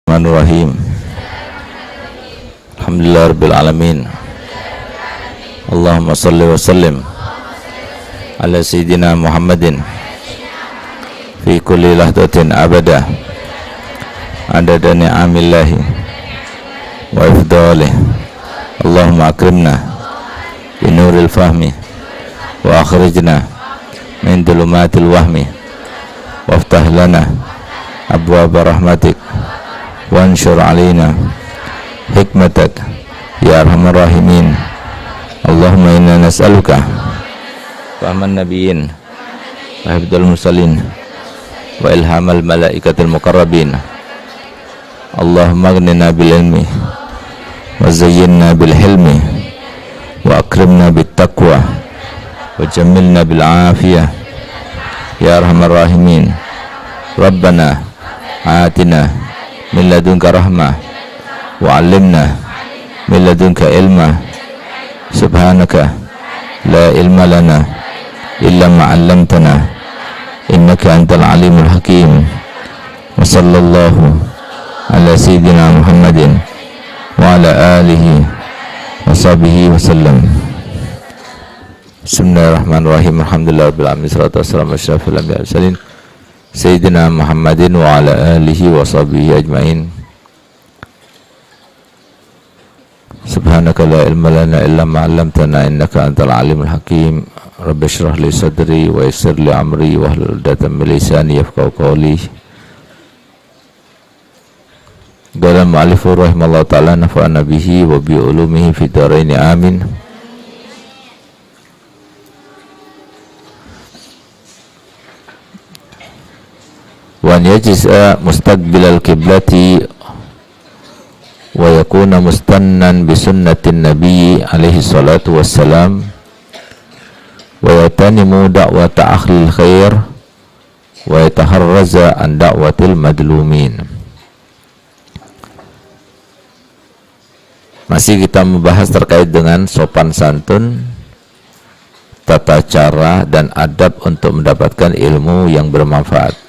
Bismillahirrahmanirrahim. Alhamdulillahirrabbilalamin. Allahumma salli wa sallim ala sayyidina Muhammadin fi kulli lahdatin abada adada ni'amillahi wa ifdalih. Allahumma akrimna bi nuril fahmi wa akhrijna min dhulumatil wahmi waftah lana abwaaba rahmatik wansur alaina hikmatak ya arhamar rahimin. Allahumma inna nas'aluka fahman nabiyyin wa hifdzal mursalin wa ilhamal malaikatil muqarrabin. Allahumma aghnina bil ilmi wa zayyinna bil hilmi wa akrimna bit taqwa wa jammilna bil afiyah ya arhamar rahimin. Rabbana atina min ladunka rahmah wa 'allimna min ladunka ilma. Subhanaka la ilma lana illa ma 'allamtana innaka antal alimul hakim. Wa sallallahu ala sayyidina Muhammadin wa ala alihi wa sahbihi wa sallam. Bismillahirrahmanirrahim. Alhamdulillahirabbil alamin. Wassalatu wassalamu ala asyrafil anbiya'i wal mursalin Sayyidina Muhammadin wa ala alihi wa sahbihi ajma'in. Subhanaka la ilma lana illa ma 'allamtana innaka antal alimul hakim. Rabbi shrah li sadri wa yassir li amri wa hlul 'uqdatam min lisani yafqahu qawli. Qala al-mu'allif rahimallahu ta'ala nafa'ana bihi wa bi ulumihi fid dharain amin. Wa yajza mustaqbilal qiblati wa yakuna mustannan bi sunnatin nabiy alaihi salatu wassalam wa yatanimu da'wata ahlil khair wa yataharraza an da'watil madlumin. Masih kita membahas terkait dengan sopan santun, tata cara dan adab untuk mendapatkan ilmu yang bermanfaat.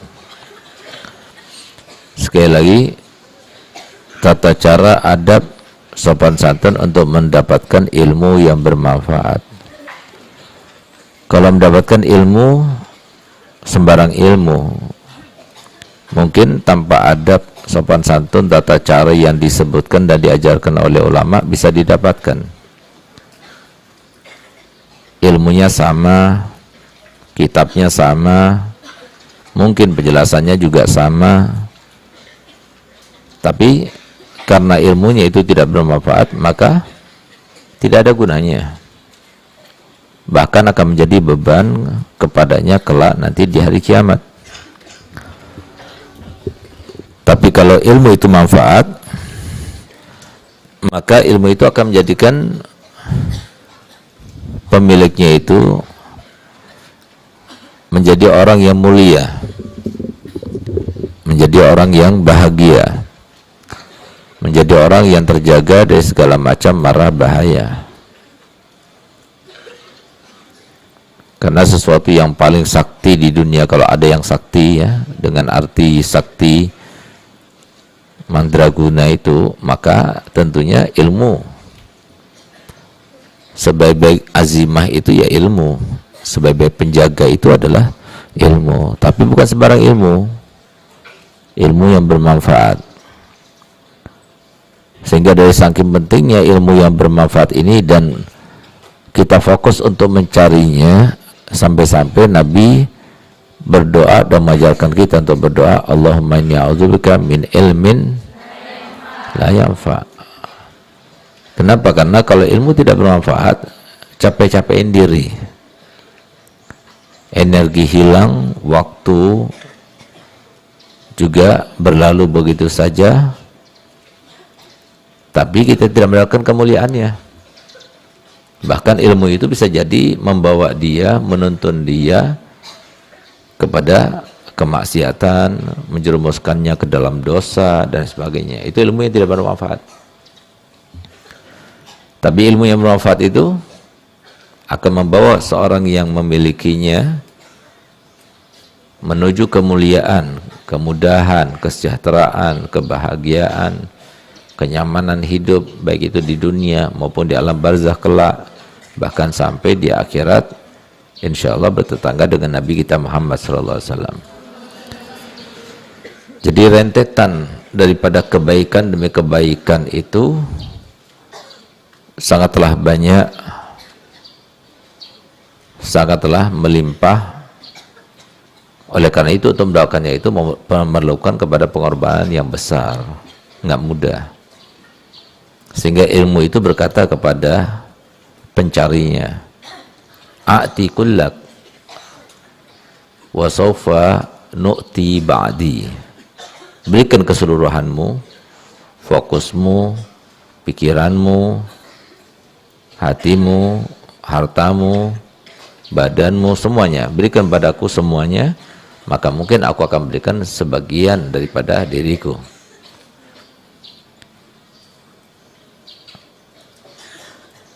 Sekali lagi, tata cara, adab, sopan santun untuk mendapatkan ilmu yang bermanfaat. Kalau mendapatkan ilmu, sembarang ilmu, mungkin tanpa adab, sopan santun, tata cara yang disebutkan dan diajarkan oleh ulama bisa didapatkan. Ilmunya sama, kitabnya sama, mungkin penjelasannya juga sama, tapi karena ilmunya itu tidak bermanfaat, maka tidak ada gunanya. Bahkan akan menjadi beban kepadanya kelak nanti di hari kiamat. Tapi kalau ilmu itu manfaat, maka ilmu itu akan menjadikan pemiliknya itu menjadi orang yang mulia, menjadi orang yang bahagia, menjadi orang yang terjaga dari segala macam mara bahaya. Karena sesuatu yang paling sakti di dunia, kalau ada yang sakti ya, dengan arti sakti mandraguna itu, maka tentunya ilmu. Sebaik-baik azimah itu ya ilmu, sebaik-baik penjaga itu adalah ilmu. Tapi bukan sembarang ilmu, ilmu yang bermanfaat. Sehingga dari saking pentingnya ilmu yang bermanfaat ini, dan kita fokus untuk mencarinya, sampai-sampai Nabi berdoa dan mengajarkan kita untuk berdoa, Allahumma inni a'udzubika min ilmin la yanfa. Kenapa? Karena kalau ilmu tidak bermanfaat, capek-capekin diri, energi hilang, waktu juga berlalu begitu saja, tapi kita tidak mendapatkan kemuliaannya. Bahkan ilmu itu bisa jadi membawa dia, menuntun dia kepada kemaksiatan, menjerumuskannya ke dalam dosa dan sebagainya. Itu ilmu yang tidak bermanfaat. Tapi ilmu yang bermanfaat itu akan membawa seorang yang memilikinya menuju kemuliaan, kemudahan, kesejahteraan, kebahagiaan, kenyamanan hidup, baik itu di dunia maupun di alam barzakh kelak, bahkan sampai di akhirat, insya Allah bertetangga dengan Nabi kita Muhammad SAW. Jadi rentetan daripada kebaikan demi kebaikan itu sangatlah banyak, sangatlah melimpah. Oleh karena itu untuk mendoakannya itu memerlukan kepada pengorbanan yang besar, nggak mudah. Sehingga ilmu itu berkata kepada pencarinya, a'ti kullak wa sawfa nu'ti ba'di. Berikan keseluruhanmu, fokusmu, pikiranmu, hatimu, hartamu, badanmu, semuanya. Berikan padaku semuanya, maka mungkin aku akan berikan sebagian daripada diriku.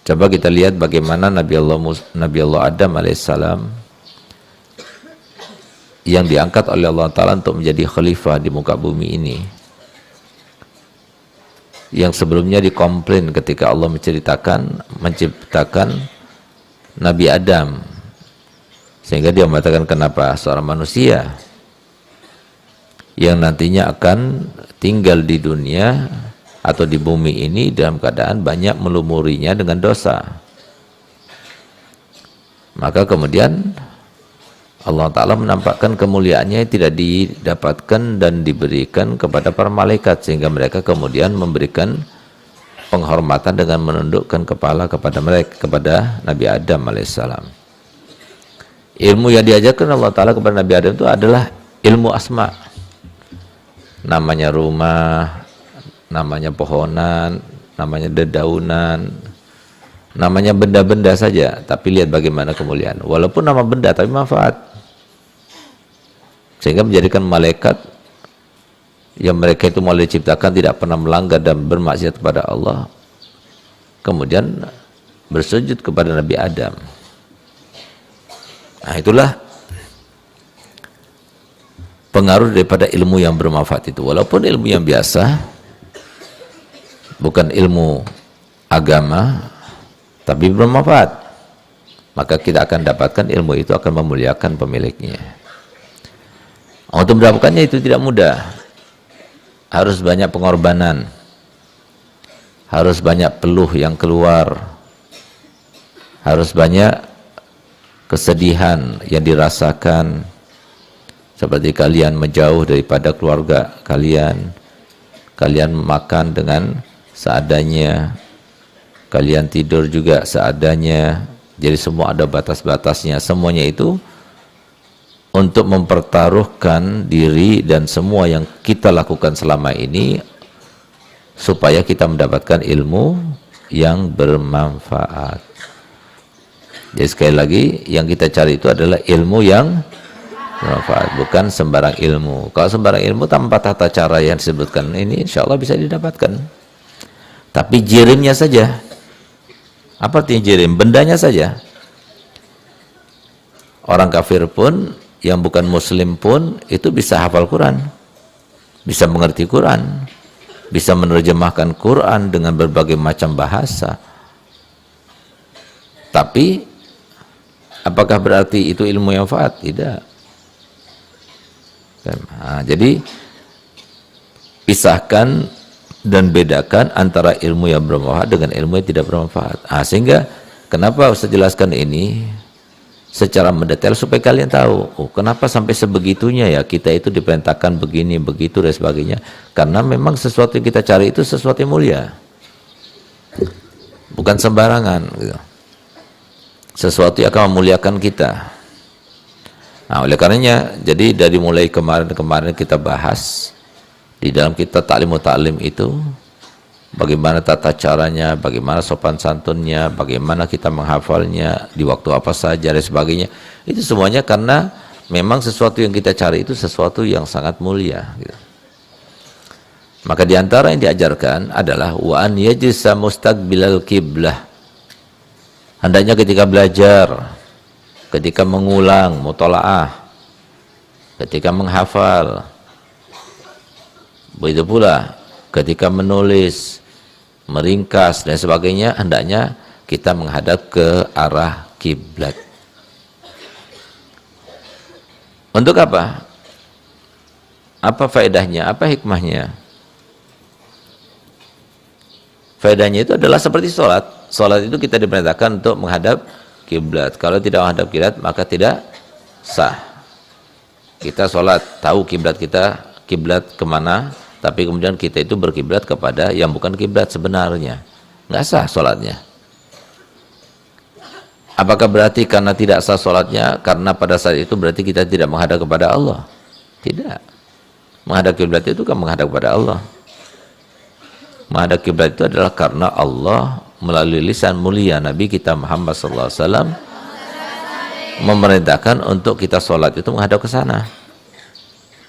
Coba kita lihat bagaimana Nabi Allah Adam alaihissalam yang diangkat oleh Allah Ta'ala untuk menjadi khalifah di muka bumi ini, yang sebelumnya dikomplain ketika Allah menciptakan Nabi Adam, sehingga dia mengatakan, kenapa seorang manusia yang nantinya akan tinggal di dunia atau di bumi ini dalam keadaan banyak melumurinya dengan dosa. Maka kemudian Allah Ta'ala menampakkan kemuliaannya tidak didapatkan dan diberikan kepada para malaikat, sehingga mereka kemudian memberikan penghormatan dengan menundukkan kepala kepada mereka, kepada Nabi Adam alaihissalam. Ilmu yang diajarkan Allah Ta'ala kepada Nabi Adam itu adalah ilmu asma, namanya rumah, namanya pohonan, namanya dedaunan, namanya benda-benda saja, tapi lihat bagaimana kemuliaan. Walaupun nama benda tapi manfaat, sehingga menjadikan malaikat yang mereka itu mulai diciptakan tidak pernah melanggar dan bermaksiat kepada Allah, kemudian bersujud kepada Nabi Adam. Nah, itulah pengaruh daripada ilmu yang bermanfaat itu. Walaupun ilmu yang biasa, bukan ilmu agama, tapi bermanfaat, maka kita akan dapatkan ilmu itu akan memuliakan pemiliknya. Untuk mendapatkannya itu tidak mudah, harus banyak pengorbanan, harus banyak peluh yang keluar, harus banyak kesedihan yang dirasakan, seperti kalian menjauh daripada keluarga kalian, kalian makan dengan seadanya, kalian tidur juga seadanya, jadi semua ada batas-batasnya. Semuanya itu untuk mempertaruhkan diri dan semua yang kita lakukan selama ini supaya kita mendapatkan ilmu yang bermanfaat. Jadi sekali lagi, yang kita cari itu adalah ilmu yang bermanfaat, bukan sembarang ilmu. Kalau sembarang ilmu tanpa tata cara yang disebutkan ini, insya Allah bisa didapatkan. Tapi jirimnya saja. Apa artinya jirim? Bendanya saja. Orang kafir pun, yang bukan muslim pun, itu bisa hafal Quran, bisa mengerti Quran, bisa menerjemahkan Quran dengan berbagai macam bahasa. Tapi apakah berarti itu ilmu yang manfaat? Tidak. Nah, jadi pisahkan dan bedakan antara ilmu yang bermanfaat dengan ilmu yang tidak bermanfaat. Nah, sehingga kenapa Ustaz jelaskan ini secara mendetail supaya kalian tahu, oh, kenapa sampai sebegitunya ya kita itu diperintahkan begini, begitu dan sebagainya. Karena memang sesuatu yang kita cari itu sesuatu yang mulia, bukan sembarangan gitu. Sesuatu yang akan memuliakan kita. Nah, oleh karenanya, jadi dari mulai kemarin kita bahas di dalam kitab Ta'limut Ta'lim itu, bagaimana tata caranya, bagaimana sopan santunnya, bagaimana kita menghafalnya, di waktu apa saja dan sebagainya. Itu semuanya karena memang sesuatu yang kita cari itu sesuatu yang sangat mulia gitu. Maka diantara yang diajarkan adalah wa an yajlisa mustaqbilal qiblah. Hendaknya ketika belajar, ketika mengulang mutolaah, ketika menghafal, Begitu pula ketika menulis, meringkas dan sebagainya, hendaknya kita menghadap ke arah kiblat. Untuk apa? Apa faedahnya? Apa hikmahnya? Faedahnya itu adalah seperti sholat. Sholat itu kita diperintahkan untuk menghadap kiblat. Kalau tidak menghadap kiblat, maka tidak sah. Kita sholat, tahu kiblat kita, kiblat kemana, tapi kemudian kita itu berkiblat kepada yang bukan kiblat sebenarnya. Nggak sah sholatnya. Apakah berarti karena tidak sah sholatnya, karena pada saat itu berarti kita tidak menghadap kepada Allah? Tidak. Menghadap kiblat itu kan menghadap kepada Allah. Menghadap kiblat itu adalah karena Allah melalui lisan mulia Nabi kita Muhammad SAW memerintahkan untuk kita sholat itu menghadap ke sana.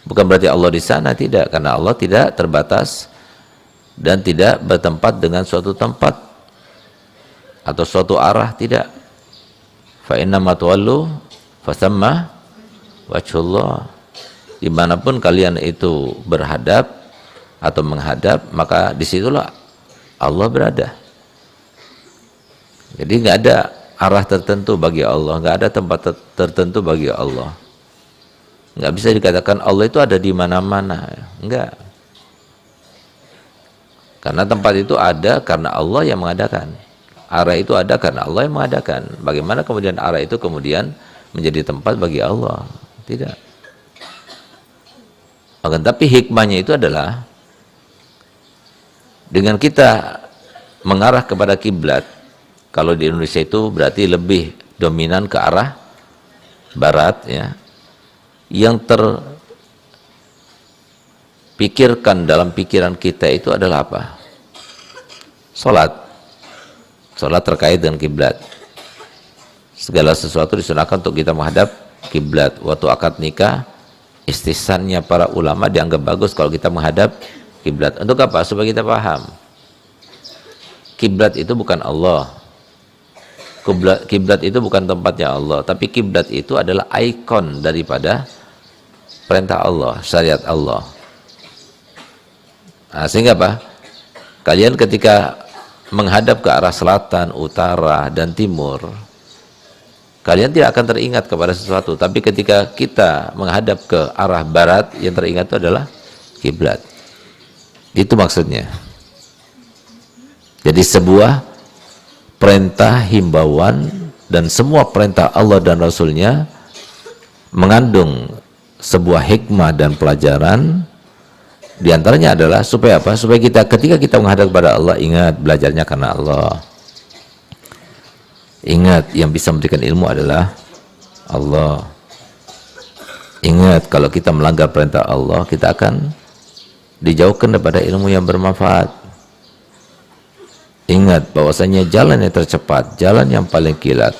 Bukan berarti Allah di sana, tidak, karena Allah tidak terbatas dan tidak bertempat dengan suatu tempat atau suatu arah, tidak. Fa inna ma tuwallu fasamma wajhullah. Dimanapun kalian itu berhadap atau menghadap, maka disitulah Allah berada. Jadi nggak ada arah tertentu bagi Allah, nggak ada tempat tertentu bagi Allah. Nggak bisa dikatakan Allah itu ada di mana-mana, enggak. Karena tempat itu ada karena Allah yang mengadakan. Arah itu ada karena Allah yang mengadakan. Bagaimana kemudian arah itu kemudian menjadi tempat bagi Allah? Tidak. Akan tapi hikmahnya itu adalah dengan kita mengarah kepada kiblat. Kalau di Indonesia itu berarti lebih dominan ke arah barat, ya. Yang terpikirkan dalam pikiran kita itu adalah apa? Salat. Salat terkait dengan kiblat. Segala sesuatu disunahkan untuk kita menghadap kiblat. Waktu akad nikah, istihsannya para ulama dianggap bagus kalau kita menghadap kiblat. Untuk apa? Supaya kita paham. Kiblat itu bukan Allah. Kiblat itu bukan tempatnya Allah, tapi kiblat itu adalah ikon daripada perintah Allah, syariat Allah. Nah, sehingga apa? Kalian ketika menghadap ke arah selatan, utara, dan timur, kalian tidak akan teringat kepada sesuatu. Tapi ketika kita menghadap ke arah barat, yang teringat itu adalah kiblat. Itu maksudnya. Jadi sebuah perintah, himbauan, dan semua perintah Allah dan Rasulnya mengandung sebuah hikmah dan pelajaran. Di antaranya adalah supaya apa? Supaya kita ketika kita menghadap kepada Allah, ingat belajarnya karena Allah. Ingat yang bisa memberikan ilmu adalah Allah. Ingat kalau kita melanggar perintah Allah, kita akan dijauhkan daripada ilmu yang bermanfaat. Ingat bahwasanya jalan yang tercepat, jalan yang paling kilat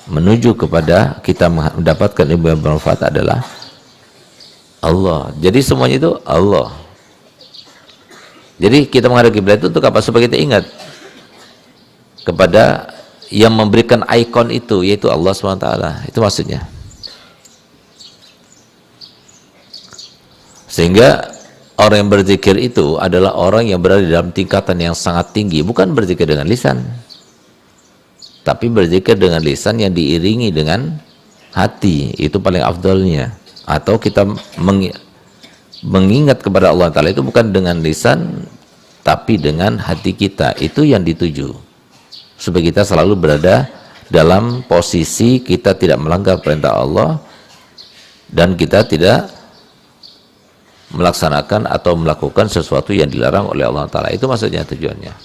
menuju kepada kita mendapatkan ilmu yang bermanfaat adalah Allah. Jadi semuanya itu Allah. Jadi kita menghadap kiblat itu untuk apa? Supaya kita ingat kepada yang memberikan ikon itu, yaitu Allah SWT. Itu maksudnya. Sehingga orang yang berzikir itu adalah orang yang berada dalam tingkatan yang sangat tinggi. Bukan berzikir dengan lisan, tapi berzikir dengan lisan yang diiringi dengan hati. Itu paling afdalnya. Atau kita mengingat kepada Allah Ta'ala itu bukan dengan lisan, tapi dengan hati kita. Itu yang dituju, supaya kita selalu berada dalam posisi kita tidak melanggar perintah Allah, dan kita tidak melaksanakan atau melakukan sesuatu yang dilarang oleh Allah Ta'ala. Itu maksudnya, tujuannya.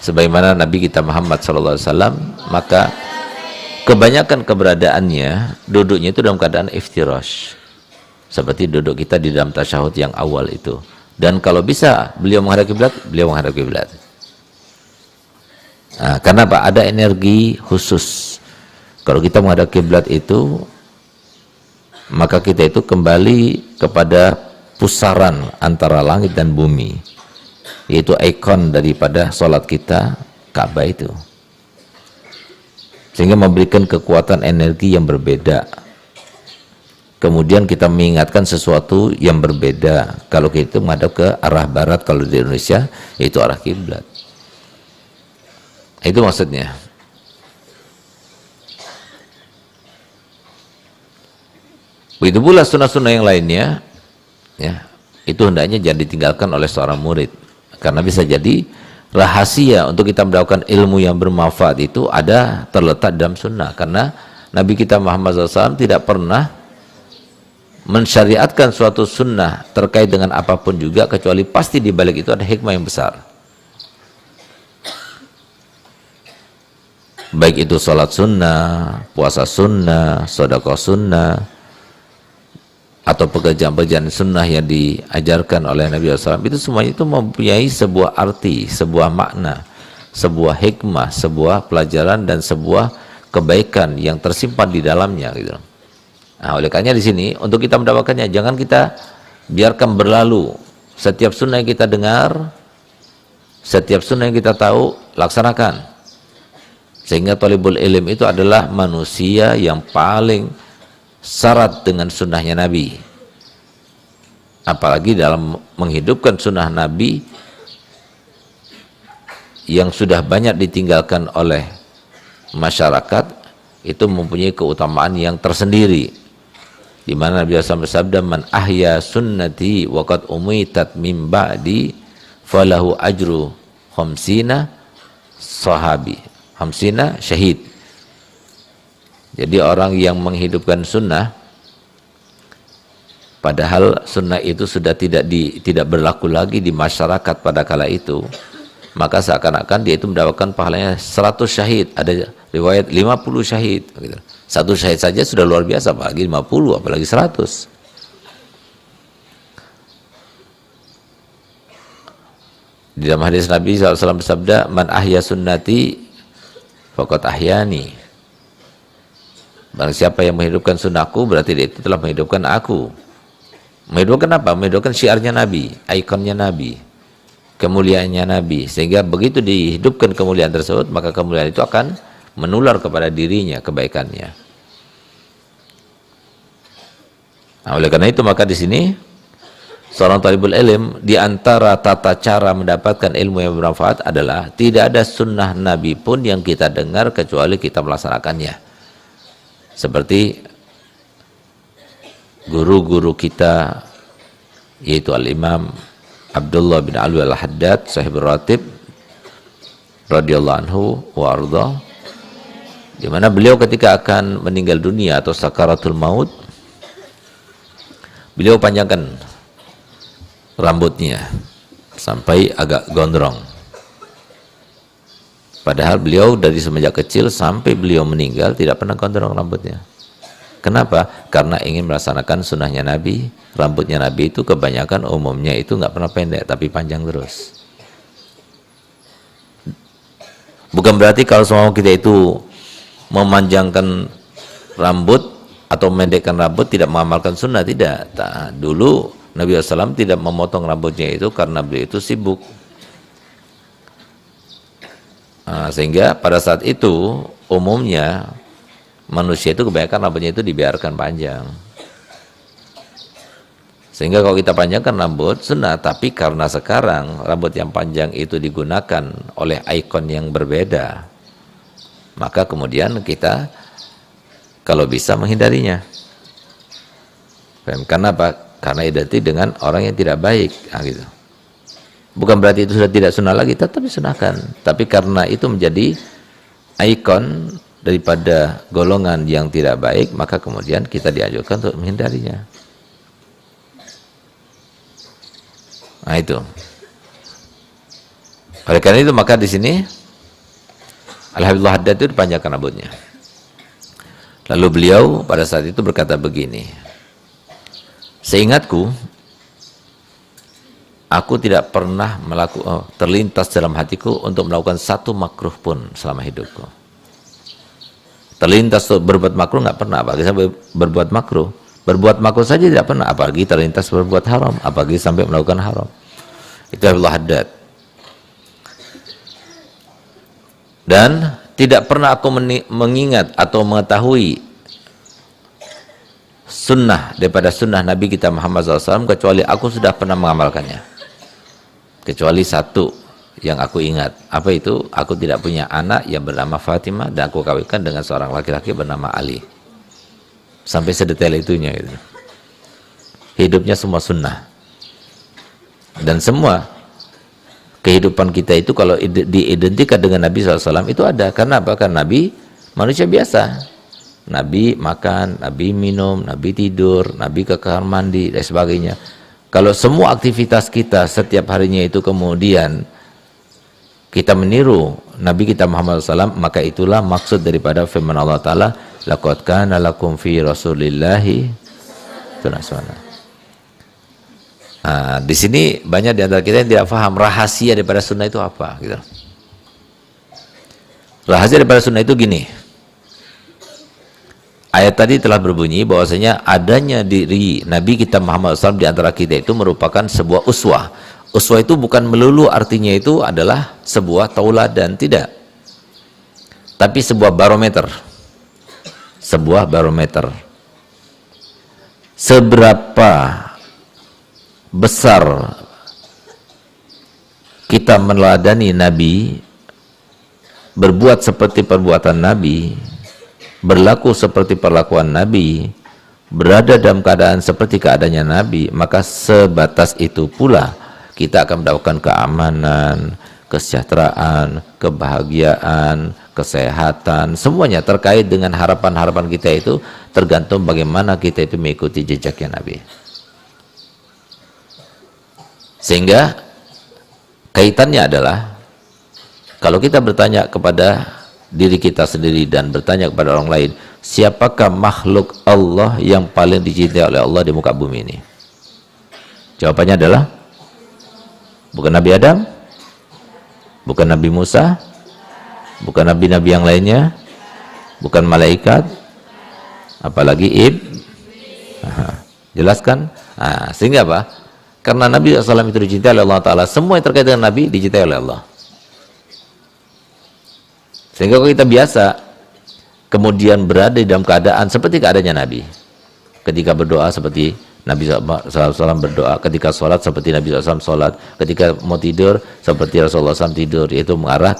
Sebagaimana Nabi kita Muhammad SAW, maka kebanyakan keberadaannya, duduknya itu dalam keadaan iftirash, seperti duduk kita di dalam tasyahud yang awal itu. Dan kalau bisa beliau menghadap kiblat, beliau menghadap kiblat. Nah, karena apa? Ada energi khusus. Kalau kita menghadap kiblat itu, maka kita itu kembali kepada pusaran antara langit dan bumi, yaitu ikon daripada sholat kita, Ka'bah itu, sehingga memberikan kekuatan energi yang berbeda. kemudian kita mengingatkan sesuatu yang berbeda. Kalau kita menghadap ke arah barat, kalau di Indonesia yaitu arah kiblat. Itu maksudnya. Begitu pula sunnah-sunnah yang lainnya, ya, itu hendaknya jangan ditinggalkan oleh seorang murid, karena bisa jadi rahasia untuk kita mendapatkan ilmu yang bermanfaat itu ada terletak dalam sunnah. Karena Nabi kita Muhammad SAW tidak pernah mensyariatkan suatu sunnah terkait dengan apapun juga, kecuali pasti di balik itu ada hikmah yang besar. Baik itu sholat sunnah, puasa sunnah, sedekah sunnah, atau pekerjaan-pekerjaan sunnah yang diajarkan oleh Nabi SAW, itu semuanya itu mempunyai sebuah arti, sebuah makna, sebuah hikmah, sebuah pelajaran, dan sebuah kebaikan yang tersimpan di dalamnya gitu. Nah, oleh karena di sini untuk kita mendapatkannya, jangan kita biarkan berlalu. Setiap sunnah yang kita dengar, setiap sunnah yang kita tahu, laksanakan. Sehingga talibul ilm itu adalah manusia yang paling syarat dengan sunnahnya Nabi. Apalagi dalam menghidupkan sunnah Nabi yang sudah banyak ditinggalkan oleh masyarakat, itu mempunyai keutamaan yang tersendiri, di mana Nabi SAW bersabda, man ahya sunnati wa qad umitat min ba'di falahu ajru khamsina sahabi, khamsina syahid. Jadi orang yang menghidupkan sunnah, padahal sunnah itu sudah tidak berlaku lagi di masyarakat pada kala itu, maka seakan-akan dia itu mendapatkan pahalanya 100 syahid. Ada riwayat 50 syahid gitu. Satu syahid saja sudah luar biasa, apalagi 50, apalagi 100. Di dalam hadis Nabi SAW bersabda, man ahya sunnati faqad ahyani. Barang siapa yang menghidupkan sunnahku, berarti dia itu telah menghidupkan aku. Menghidupkan apa? Menghidupkan syiarnya Nabi, ikonnya Nabi, kemuliaannya Nabi. Sehingga begitu dihidupkan kemuliaan tersebut, maka kemuliaan itu akan menular kepada dirinya, kebaikannya. Nah, oleh karena itu maka di sini seorang talibul ilm, di antara tata cara mendapatkan ilmu yang bermanfaat adalah tidak ada sunnah Nabi pun yang kita dengar kecuali kita melaksanakannya. Seperti guru-guru kita, yaitu Al-Imam Abdullah bin Alwi Al-Haddad Sahibur Ratib radhiyallahu anhu wa arda, di mana beliau ketika akan meninggal dunia atau sakaratul maut, beliau panjangkan rambutnya sampai agak gondrong. Padahal beliau dari semenjak kecil sampai beliau meninggal tidak pernah gondrong rambutnya. Kenapa? Karena ingin melaksanakan sunnahnya Nabi. Rambutnya Nabi itu kebanyakan umumnya itu nggak pernah pendek, tapi panjang terus. Bukan berarti kalau semua kita itu memanjangkan rambut atau memendekkan rambut tidak mengamalkan sunnah, tidak. Dulu Nabi SAW tidak memotong rambutnya itu karena beliau itu sibuk. Sehingga pada saat itu umumnya manusia itu kebanyakan rambutnya itu dibiarkan panjang. Sehingga kalau kita panjangkan rambut sunnah, tapi karena sekarang rambut yang panjang itu digunakan oleh ikon yang berbeda, maka kemudian kita kalau bisa menghindarinya. Karena apa? Karena identik dengan orang yang tidak baik. Gitu. Bukan berarti itu sudah tidak sunnah lagi, tetap disunahkan. Tapi karena itu menjadi ikon daripada golongan yang tidak baik, maka kemudian kita dianjurkan untuk menghindarinya. Nah itu. Oleh karena itu maka di sini Al-Habibullah Haddad itu dipanjangkan rambutnya. Lalu beliau pada saat itu berkata begini, seingatku, aku tidak pernah terlintas dalam hatiku untuk melakukan satu makruh pun selama hidupku. Terlintas berbuat makruh nggak pernah, apalagi sampai berbuat makruh. Berbuat makruh saja tidak pernah, apalagi terlintas berbuat haram, apalagi sampai melakukan haram. Itu Habibullah Haddad. Dan tidak pernah aku mengingat atau mengetahui sunnah daripada sunnah Nabi kita Muhammad SAW kecuali aku sudah pernah mengamalkannya, kecuali satu yang aku ingat. Apa itu? Aku tidak punya anak yang bernama Fatimah dan aku kawinkan dengan seorang laki-laki bernama Ali. Sampai sedetail itunya gitu. Hidupnya semua sunnah. Dan semua kehidupan kita itu kalau diidentikan dengan Nabi SAW itu ada. Karena apa? Karena Nabi manusia biasa. Nabi makan, Nabi minum, Nabi tidur, Nabi ke kamar mandi dan sebagainya. Kalau semua aktivitas kita setiap harinya itu kemudian kita meniru Nabi kita Muhammad SAW, maka itulah maksud daripada firman Allah Ta'ala, laqad kana lakum fi rasulillahi uswatun. Nah, di sini banyak di antara kita yang tidak paham rahasia daripada sunnah itu apa gitu. Rahasia daripada sunnah itu gini. Ayat tadi telah berbunyi bahwasanya adanya diri Nabi kita Muhammad SAW di antara kita itu merupakan sebuah uswah. Uswah itu bukan melulu artinya itu adalah sebuah tauladan, tidak. Tapi sebuah barometer. Sebuah barometer. Seberapa besar kita meneladani Nabi, berbuat seperti perbuatan Nabi, berlaku seperti perlakuan Nabi, berada dalam keadaan seperti keadaannya Nabi, maka sebatas itu pula kita akan mendapatkan keamanan, kesejahteraan, kebahagiaan, kesehatan, semuanya terkait dengan harapan-harapan kita itu tergantung bagaimana kita itu mengikuti jejaknya Nabi. Sehingga kaitannya adalah kalau kita bertanya kepada diri kita sendiri dan bertanya kepada orang lain, siapakah makhluk Allah yang paling dicintai oleh Allah di muka bumi ini? Jawabannya adalah bukan Nabi Adam, bukan Nabi Musa, bukan nabi-nabi yang lainnya, bukan malaikat, apalagi jelaskan. Sehingga apa? Karena Nabi SAW itu dicintai oleh Allah Ta'ala, semua yang terkait dengan Nabi dicintai oleh Allah. Sehingga kalau kita biasa kemudian berada di dalam keadaan seperti keadaannya Nabi, ketika berdoa seperti Nabi SAW berdoa, ketika sholat seperti Nabi SAW sholat, ketika mau tidur seperti Rasulullah SAW tidur, yaitu berarah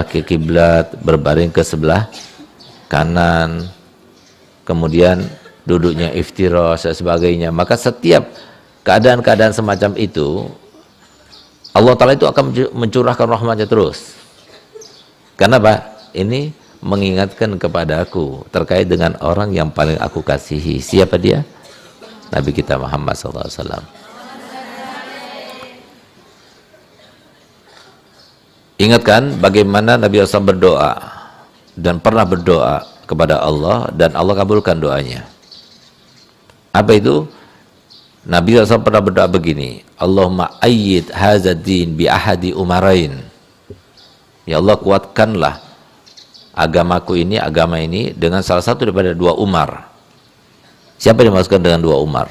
ke kiblat, berbaring ke sebelah kanan, kemudian duduknya iftirash dan sebagainya. Maka setiap keadaan-keadaan semacam itu Allah Ta'ala itu akan mencurahkan rahmatnya terus. Karena apa? Ini mengingatkan kepada aku terkait dengan orang yang paling aku kasihi. Siapa dia? Nabi kita Muhammad SAW. Ingatkan bagaimana Nabi SAW berdoa dan pernah berdoa kepada Allah dan Allah kabulkan doanya. Apa itu? Nabi SAW pernah berdoa begini, Allahumma ayyid hazadin bi ahadi umarain. Ya Allah, kuatkanlah agama ini dengan salah satu daripada dua Umar. Siapa yang dimaksudkan dengan dua Umar?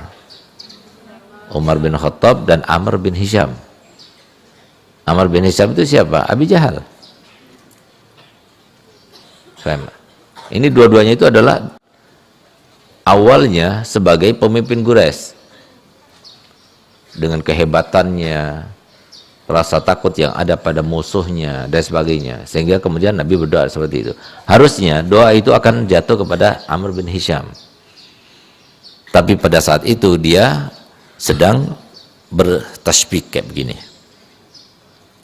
Umar bin Khattab dan Amr bin Hisham. Amr bin Hisham itu siapa? Abi Jahal. Ini dua-duanya itu adalah awalnya sebagai pemimpin Quraisy. Dengan kehebatannya, rasa takut yang ada pada musuhnya dan sebagainya, sehingga kemudian Nabi berdoa seperti itu. Harusnya doa itu akan jatuh kepada Amr bin Hisham, tapi pada saat itu dia sedang bertasbih kayak begini.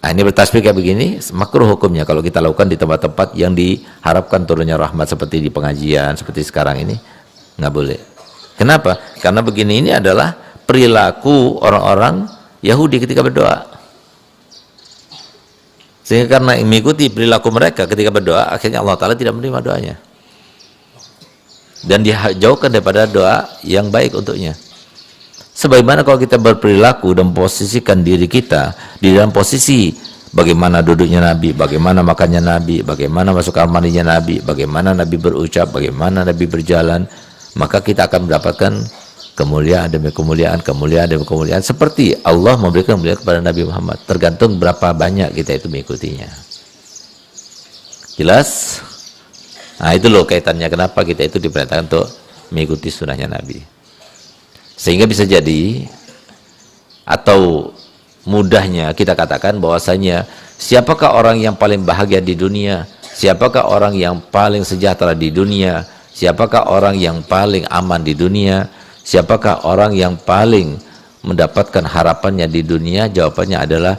Ini bertasbih kayak begini makruh hukumnya kalau kita lakukan di tempat-tempat yang diharapkan turunnya rahmat seperti di pengajian seperti sekarang ini, nggak boleh. Kenapa? Karena begini, ini adalah perilaku orang-orang Yahudi ketika berdoa. Sehingga karena mengikuti perilaku mereka ketika berdoa, akhirnya Allah Ta'ala tidak menerima doanya. Dan dijauhkan daripada doa yang baik untuknya. Sebagaimana kalau kita berperilaku dan posisikan diri kita di dalam posisi bagaimana duduknya Nabi, bagaimana makannya Nabi, bagaimana masuk kamar mandinya Nabi, bagaimana Nabi berucap, bagaimana Nabi berjalan, maka kita akan mendapatkan kemuliaan demi kemuliaan, kemuliaan demi kemuliaan, seperti Allah memberikan kemuliaan kepada Nabi Muhammad. Tergantung berapa banyak kita itu mengikutinya. Jelas? Nah, itu loh kaitannya kenapa kita itu diperintahkan untuk mengikuti sunnahnya Nabi. Sehingga bisa jadi, atau mudahnya kita katakan bahwasanya siapakah orang yang paling bahagia di dunia, siapakah orang yang paling sejahtera di dunia, siapakah orang yang paling aman di dunia, siapakah orang yang paling mendapatkan harapannya di dunia? Jawabannya adalah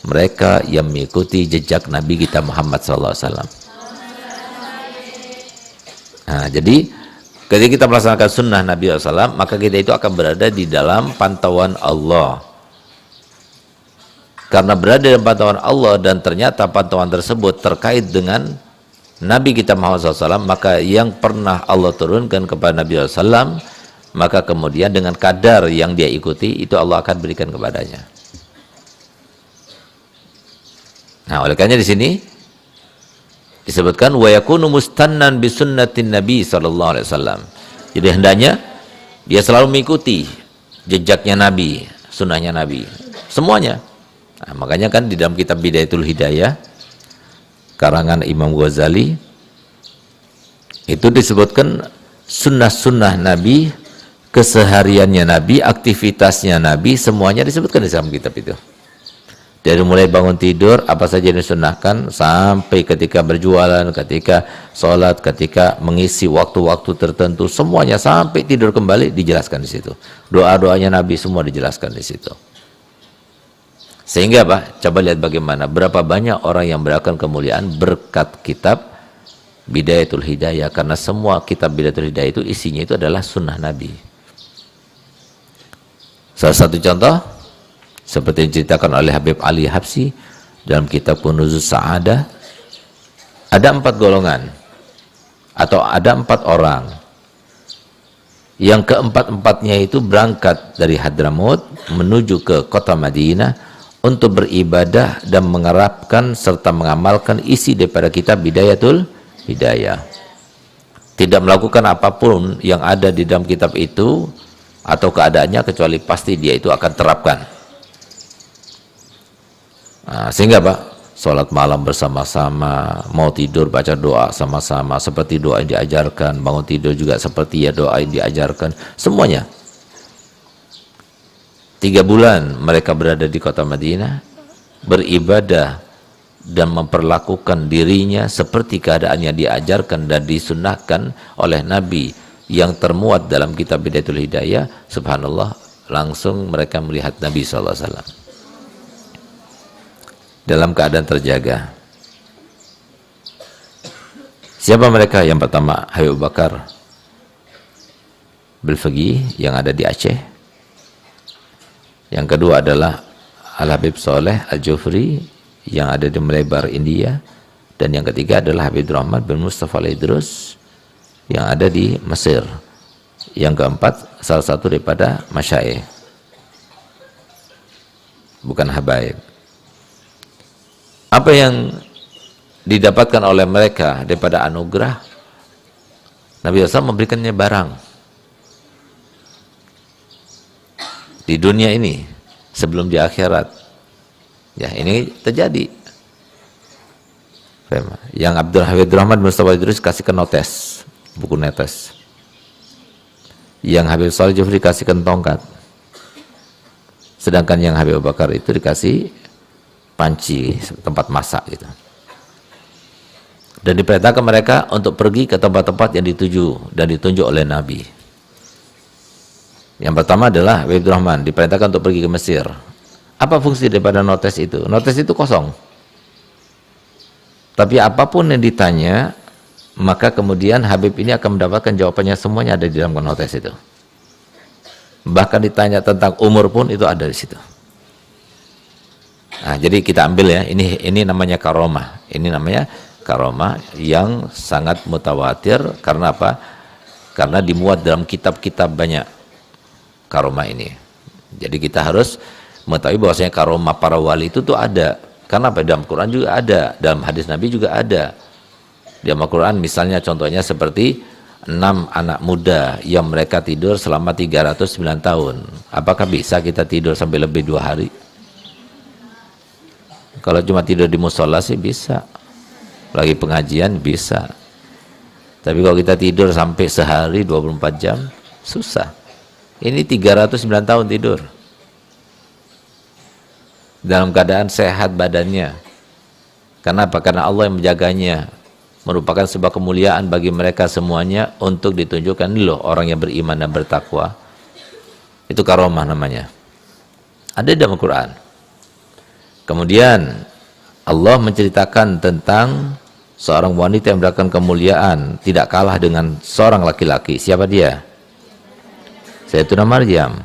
mereka yang mengikuti jejak Nabi kita Muhammad SAW. Nah, jadi ketika kita melaksanakan sunnah Nabi SAW, maka kita itu akan berada di dalam pantauan Allah. Karena berada dalam pantauan Allah dan ternyata pantauan tersebut terkait dengan Nabi kita Muhammad SAW, maka yang pernah Allah turunkan kepada Nabi SAW, maka kemudian dengan kadar yang dia ikuti, itu Allah akan berikan kepadanya. Nah, oleh karena di sini disebutkan wa yakunu mustannan bi sunnatin Nabi sallallahu alaihi wasallam. Jadi hendaknya dia selalu mengikuti jejaknya Nabi, sunnahnya Nabi, semuanya. Nah, makanya kan di dalam kitab Bidayatul Hidayah karangan Imam Ghazali itu disebutkan sunnah-sunnah Nabi, kesehariannya Nabi, aktivitasnya Nabi, semuanya disebutkan di dalam kitab itu. Dari mulai bangun tidur, apa saja yang disunahkan, sampai ketika berjualan, ketika sholat, ketika mengisi waktu-waktu tertentu, semuanya sampai tidur kembali dijelaskan di situ. Doa-doanya Nabi semua dijelaskan di situ. Sehingga apa? Coba lihat bagaimana, berapa banyak orang yang mendapatkan kemuliaan berkat kitab Bidayatul Hidayah, karena semua kitab Bidayatul Hidayah itu isinya itu adalah sunnah Nabi. Salah satu contoh seperti yang diceritakan oleh Habib Ali Habsyi dalam kitab Kunuzus Sa'adah, ada 4 golongan atau ada 4 orang yang keempat-empatnya itu berangkat dari Hadramaut menuju ke kota Madinah untuk beribadah dan mengharapkan serta mengamalkan isi daripada kitab Bidayatul Hidayah. Tidak melakukan apapun yang ada di dalam kitab itu atau keadaannya kecuali pasti dia itu akan terapkan. Nah, sehingga Pak, sholat malam bersama-sama, mau tidur baca doa sama-sama seperti doa yang diajarkan, bangun tidur juga seperti ya doa yang diajarkan, semuanya. 3 bulan mereka berada di kota Madinah, beribadah dan memperlakukan dirinya seperti keadaan yang diajarkan dan disunnahkan oleh Nabi yang termuat dalam kitab Bidayatul Hidayah. Subhanallah, langsung mereka melihat Nabi SAW dalam keadaan terjaga. Siapa mereka? Yang pertama Habib Bakar Bilfaqih yang ada di Aceh. Yang kedua adalah Al-Habib Soleh Al-Jufri yang ada di Melebar, India. Dan yang ketiga adalah Habib Rahman bin Mustafa Al-Idrus yang ada di Mesir. Yang keempat salah satu daripada masyaikh, bukan habaib. Apa yang didapatkan oleh mereka daripada anugerah? Nabi SAW memberikannya barang di dunia ini sebelum di akhirat. Ya, ini terjadi. Yang Habib Rahman Mustafa Idris kasihkan notes, buku netes. Yang Habib Soleh Jufri kasihkan tongkat. Sedangkan yang Habib Bakar itu dikasih panci, tempat masak gitu. Dan diperintahkan mereka untuk pergi ke tempat-tempat yang dituju dan ditunjuk oleh Nabi. Yang pertama adalah Habib Rahman diperintahkan untuk pergi ke Mesir. Apa fungsi daripada notes itu? Notes itu kosong. Tapi apapun yang ditanya, maka kemudian Habib ini akan mendapatkan jawabannya, semuanya ada di dalam notes itu. Bahkan ditanya tentang umur pun itu ada di situ. Nah, jadi kita ambil ya, ini namanya karomah. Ini namanya karomah yang sangat mutawatir. Karena apa? Karena dimuat dalam kitab-kitab banyak karomah ini. Jadi kita harus mengetahui bahwasanya karomah para wali itu tuh ada. Karena apa? Dalam Quran juga ada, dalam hadis Nabi juga ada. Di dalam Quran misalnya contohnya seperti 6 anak muda yang mereka tidur selama 309 tahun. Apakah bisa kita tidur sampai lebih 2 hari? Kalau cuma tidur di musola sih bisa, lagi pengajian bisa. Tapi kalau kita tidur sampai sehari 24 jam, susah. Ini 309 tahun tidur. Dalam keadaan sehat badannya. Kenapa? Karena Allah yang menjaganya. Merupakan sebuah kemuliaan bagi mereka semuanya untuk ditunjukkan loh orang yang beriman dan bertakwa. Itu karomah namanya. Ada dalam Al-Quran. Kemudian Allah menceritakan tentang seorang wanita yang mendapatkan kemuliaan tidak kalah dengan seorang laki-laki. Siapa dia? Sayyidatuna Maryam.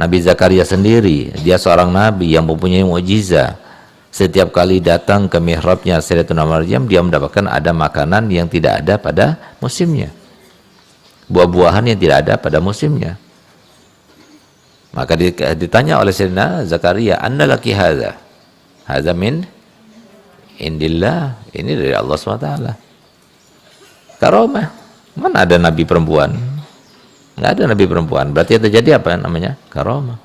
Nabi Zakaria sendiri, dia seorang nabi yang mempunyai mukjizat. Setiap kali datang ke mihrabnya Sayyidatuna Maryam, dia mendapatkan ada makanan yang tidak ada pada musimnya, buah-buahan yang tidak ada pada musimnya. Maka ditanya oleh Sayyidina Zakaria, "Anna laki hadza?" Hadza min indillah, ini dari Allah SWT. Karomah. Mana ada nabi perempuan? Nggak ada nabi perempuan. Berarti yang terjadi apa namanya? Karomah.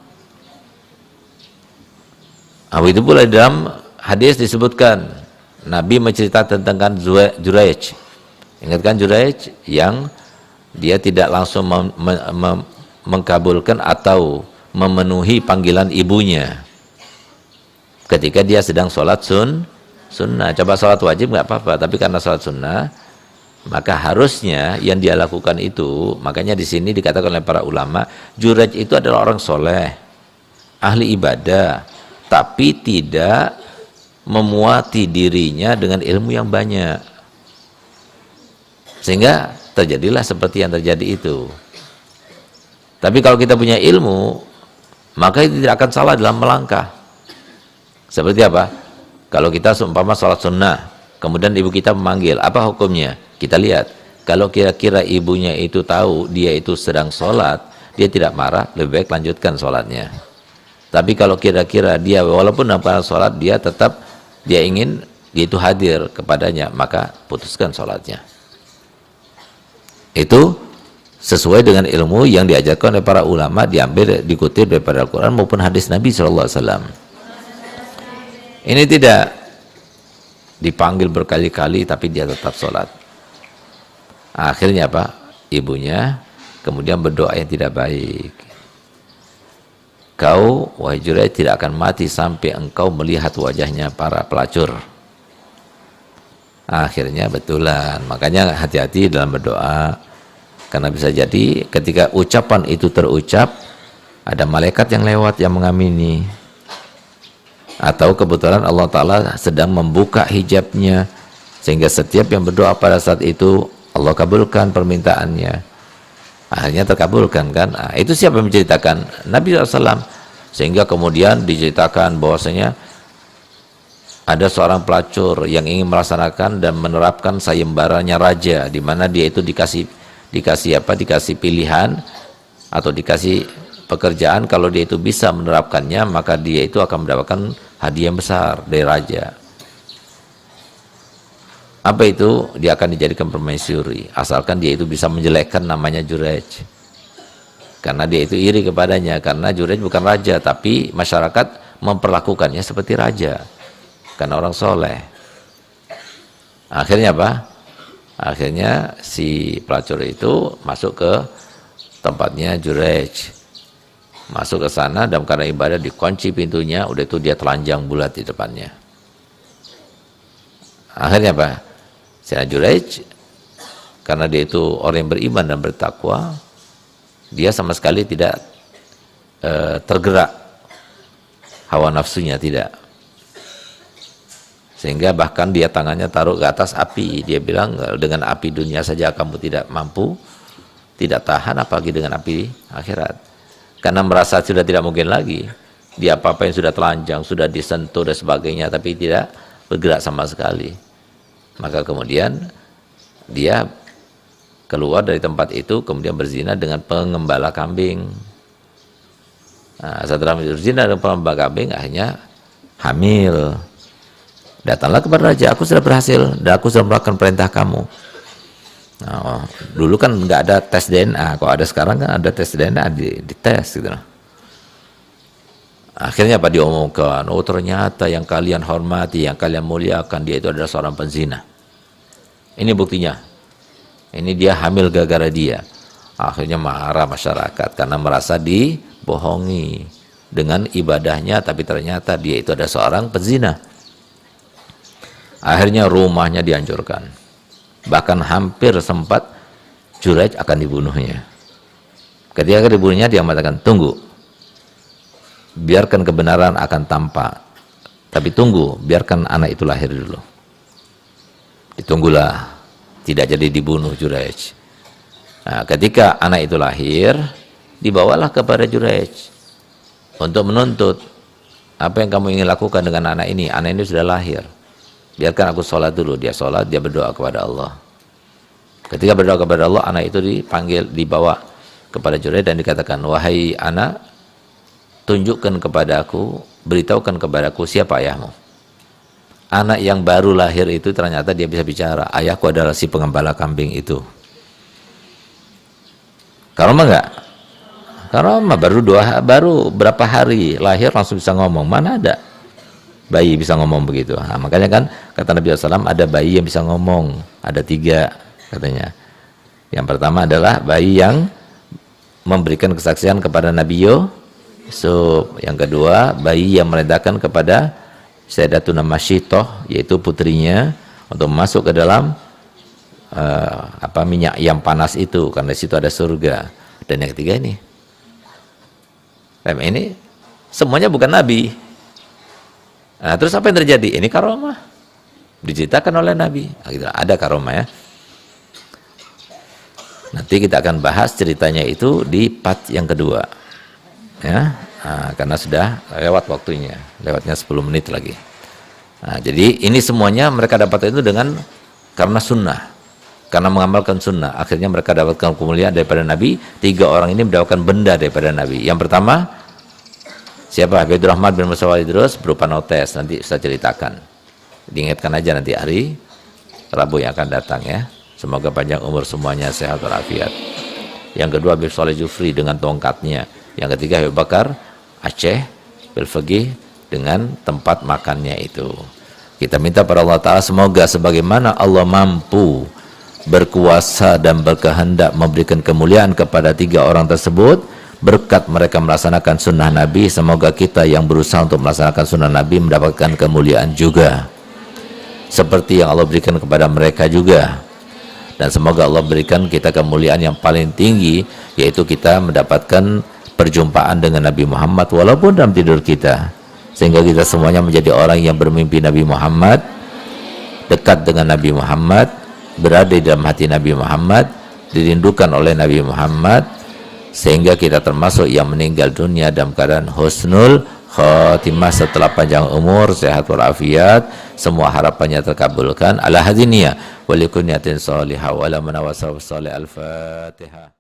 Itu pula dalam hadis disebutkan Nabi menceritakan tentang Juraij. Ingatkan Juraij yang dia tidak langsung mengkabulkan atau memenuhi panggilan ibunya ketika dia sedang sholat sunnah. Coba sholat wajib nggak apa-apa, tapi karena sholat sunnah maka harusnya yang dia lakukan itu. Makanya di sini dikatakan oleh para ulama, Juraij itu adalah orang soleh, ahli ibadah, tapi tidak memuati dirinya dengan ilmu yang banyak, sehingga terjadilah seperti yang terjadi itu. Tapi kalau kita punya ilmu, maka itu tidak akan salah dalam melangkah. Seperti apa? Kalau kita seumpama sholat sunnah, kemudian ibu kita memanggil, apa hukumnya? Kita lihat, kalau kira-kira ibunya itu tahu dia itu sedang sholat, dia tidak marah, lebih baik lanjutkan sholatnya. Tapi kalau kira-kira dia walaupun dalam sholat, dia tetap dia ingin dia itu hadir kepadanya, maka putuskan sholatnya. Itu sesuai dengan ilmu yang diajarkan oleh para ulama, diambil, dikutip daripada Al-Quran maupun hadis Nabi SAW. Ini tidak dipanggil berkali-kali tapi dia tetap sholat. Akhirnya apa? Ibunya kemudian berdoa yang tidak baik. Kau, wahai Juraij, tidak akan mati sampai engkau melihat wajahnya para pelacur. Akhirnya betulan. Makanya hati-hati dalam berdoa, karena bisa jadi ketika ucapan itu terucap, ada malaikat yang lewat yang mengamini, atau kebetulan Allah Ta'ala sedang membuka hijabnya, sehingga setiap yang berdoa pada saat itu Allah kabulkan permintaannya. Akhirnya terkabulkan kan. Itu siapa yang menceritakan? Nabi SAW. Sehingga kemudian diceritakan bahwasanya ada seorang pelacur yang ingin melaksanakan dan menerapkan sayembaranya raja, di mana dia itu dikasih pilihan atau dikasih pekerjaan. Kalau dia itu bisa menerapkannya, maka dia itu akan mendapatkan hadiah yang besar dari raja. Apa itu? Dia akan dijadikan permaisuri, asalkan dia itu bisa menjelekkan namanya Juraij, karena dia itu iri kepadanya, karena Juraij bukan raja, tapi masyarakat memperlakukannya seperti raja karena orang soleh. Akhirnya apa? Akhirnya si pelacur itu masuk ke tempatnya Juraij, masuk ke sana dalam keadaan ibadah, dikunci pintunya, udah itu dia telanjang bulat di depannya. Akhirnya apa? Sayyidina Juraij, karena dia itu orang yang beriman dan bertakwa, dia sama sekali tidak tergerak hawa nafsunya, tidak. Sehingga bahkan dia tangannya taruh ke atas api. Dia bilang, dengan api dunia saja kamu tidak mampu, tidak tahan, apalagi dengan api akhirat. Karena merasa sudah tidak mungkin lagi. Dia apa-apa yang sudah telanjang, sudah disentuh dan sebagainya, tapi tidak bergerak sama sekali. Maka kemudian dia keluar dari tempat itu, kemudian berzina dengan pengembala kambing. Setelah berzina dengan pengembala kambing, akhirnya hamil. Datanglah kepada raja, aku sudah berhasil dan aku sudah melakukan perintah kamu. Dulu kan nggak ada tes DNA, kalau ada sekarang kan ada tes DNA, dites gitu. Akhirnya apa diomongkan? Oh ternyata yang kalian hormati, yang kalian muliakan, dia itu adalah seorang penzina. Ini buktinya. ini dia hamil gara-gara dia. Akhirnya marah masyarakat karena merasa dibohongi dengan ibadahnya, tapi ternyata dia itu ada seorang pezina. Akhirnya rumahnya dihancurkan, bahkan hampir sempat Juraij akan dibunuhnya. Ketika dibunuhnya, dia mengatakan, tunggu, biarkan kebenaran akan tampak, tapi tunggu, biarkan anak itu lahir dulu. Ditunggulah, tidak jadi dibunuh Juraij. Nah, ketika anak itu lahir, dibawalah kepada Juraij untuk menuntut, apa yang kamu ingin lakukan dengan anak ini? Anak ini sudah lahir, biarkan aku sholat dulu. Dia sholat, dia berdoa kepada Allah. Ketika berdoa kepada Allah, anak itu dipanggil, dibawa kepada Juraij dan dikatakan, wahai anak, tunjukkan kepadaku, beritahukan kepadaku siapa ayahmu. Anak yang baru lahir itu ternyata dia bisa bicara, ayahku adalah si pengembala kambing itu. Karomah enggak? Karomah baru berapa hari lahir langsung bisa ngomong. Mana ada bayi bisa ngomong begitu? Nah, makanya kan kata Nabi SAW, ada bayi yang bisa ngomong, ada 3 katanya. Yang pertama adalah bayi yang memberikan kesaksian kepada Nabi Yusuf. Yang kedua, bayi yang merintahkan kepada Sayyidatuna Masyitoh, yaitu putrinya, untuk masuk ke dalam minyak yang panas itu, karena di situ ada surga. Dan yang ketiga ini semuanya bukan Nabi. Nah, terus apa yang terjadi? Ini karomah diceritakan oleh Nabi. Nah, gitu, ada karomah ya. Nanti kita akan bahas ceritanya itu di part yang kedua ya. Nah, karena sudah lewat waktunya, lewatnya 10 menit lagi. Nah, jadi ini semuanya mereka dapat itu karena sunnah, karena mengamalkan sunnah. Akhirnya mereka dapatkan kemuliaan daripada Nabi. 3 orang ini mendapatkan benda daripada Nabi. Yang pertama siapa? Habibur Rahman bin Musa Idrus, berupa notes, nanti saya ceritakan. Diingatkan aja nanti hari Rabu yang akan datang ya. Semoga panjang umur semuanya, sehat walafiat. Yang kedua Habib Saleh Jufri dengan tongkatnya. Yang ketiga Habib Bakar Aceh Bilfaqih dengan tempat makannya itu. Kita minta pada Allah Ta'ala semoga sebagaimana Allah mampu berkuasa dan berkehendak memberikan kemuliaan kepada 3 orang tersebut, berkat mereka melaksanakan sunnah Nabi, semoga kita yang berusaha untuk melaksanakan sunnah Nabi mendapatkan kemuliaan juga seperti yang Allah berikan kepada mereka juga. Dan semoga Allah berikan kita kemuliaan yang paling tinggi, yaitu kita mendapatkan perjumpaan dengan Nabi Muhammad walaupun dalam tidur kita, sehingga kita semuanya menjadi orang yang bermimpi Nabi Muhammad, dekat dengan Nabi Muhammad, berada di dalam hati Nabi Muhammad, dirindukan oleh Nabi Muhammad, sehingga kita termasuk yang meninggal dunia dalam keadaan husnul khatimah, setelah panjang umur, sehat walafiat, semua harapannya terkabulkan. Ala hadiniya wa likulli niyatin salihah wa ala man wasal salih. Al-Fatihah.